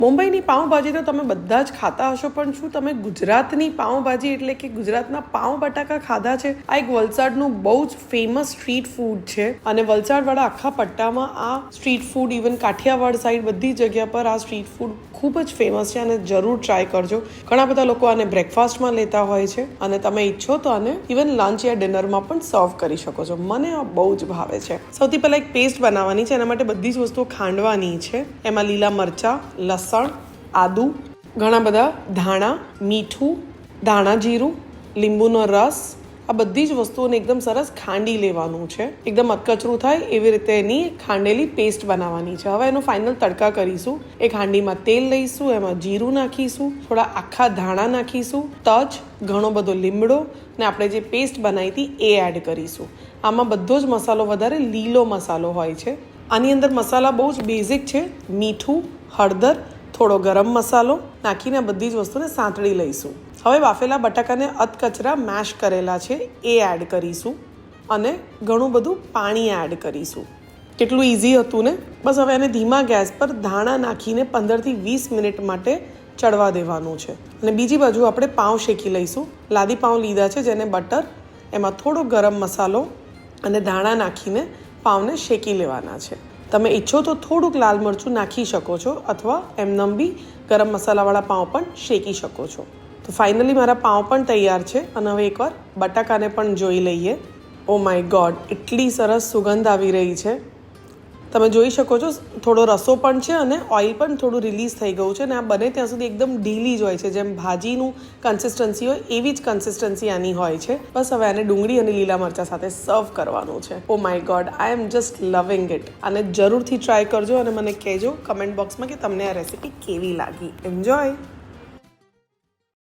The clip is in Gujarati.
મુંબઈની પાઉંભાજી તો તમે બધા જ ખાતા હશો, પણ શું તમે ગુજરાતની પાઉંભાજી એટલે કે ગુજરાતના પાઉં બટાકા ખાધા છે? આ એક વલસાડનું બહુ જ ફેમસ સ્ટ્રીટ ફૂડ છે અને વલસાડવાળા આખા પટ્ટામાં આ street food, even Kathiawad side બધી જગ્યા પર આ સ્ટ્રીટ ફૂડ ખૂબ જ ફેમસ છે અને જરૂર ટ્રાય કરજો. ઘણા બધા લોકો આને બ્રેકફાસ્ટમાં લેતા હોય છે અને તમે ઈચ્છો તો આને ઇવન લંચ યા ડિનરમાં પણ સર્વ કરી શકો છો. મને આ બહુ જ ભાવે છે. સૌથી પહેલાં એક પેસ્ટ બનાવવાની છે. એના માટે બધી જ વસ્તુઓ ખાંડવાની છે. એમાં લીલા મરચાં, લસણ, આદુ, ઘણા બધા ધાણા, મીઠું, ધાણા જીરું, લીંબુનો રસ, આ બધી જ વસ્તુઓને એકદમ સરસ ખાંડી લેવાનું છે. એકદમ અધકચરું થાય એવી રીતે એની ખાંડેલી પેસ્ટ બનાવવાની છે. હવે એનો ફાઇનલ તડકા કરીશું. એક હાંડીમાં તેલ લઈશું, એમાં જીરું નાખીશું, થોડા આખા ધાણા નાખીશું, તજ, ઘણો બધો લીમડો ને આપણે જે પેસ્ટ બનાવી હતી એ એડ કરીશું. આમાં બધો જ મસાલો વધારે લીલો મસાલો હોય છે. આની અંદર મસાલા બહુ જ બેઝિક છે. મીઠું, હળદર, થોડો ગરમ મસાલો નાખીને બધી જ વસ્તુને સાંતળી લઈશું. હવે બાફેલા બટાકાને અધકચરા મેશ કરેલા છે એ એડ કરીશું અને ઘણું બધું પાણી એડ કરીશું. કેટલું ઇઝી હતું ને! બસ હવે એને ધીમા ગેસ પર ધાણા નાખીને 15થી 20 મિનિટ માટે ચડવા દેવાનું છે. અને બીજી બાજુ આપણે પાઉં શેકી લઈશું. લાદી પાઉં લીધા છે જેને બટર, એમાં થોડો ગરમ મસાલો અને ધાણા નાખીને પાઉંને શેકી લેવાના છે. તમે ઈચ્છો તો થોડુંક લાલ મરચું નાખી શકો છો અથવા એમનેમ બી ગરમ મસાલાવાળા પાઉં પણ શેકી શકો છો. તો ફાઇનલી મારા પાઉં પણ તૈયાર છે અને હવે એકવાર બટાકાને પણ જોઈ લઈએ. ઓ માય ગોડ, એટલી સરસ સુગંધ આવી રહી છે. તમે જોઈ શકો છો થોડો રસો પણ છે અને ઓઇલ પણ થોડું રિલીઝ થઈ ગયું છે. અને આ બને ત્યાં સુધી એકદમ ઢીલી જ હોય છે. જેમ ભાજીનું કન્સિસ્ટન્સી હોય એવી જ કન્સિસ્ટન્સી આની હોય છે. બસ હવે આને ડુંગળી અને લીલા મરચાં સાથે સર્વ કરવાનું છે. Oh my God, I M just લવિંગ ઇટ. આને જરૂરથી ટ્રાય કરજો અને મને કહેજો કમેન્ટ બોક્સમાં કે તમને આ રેસીપી કેવી લાગી. એન્જોય.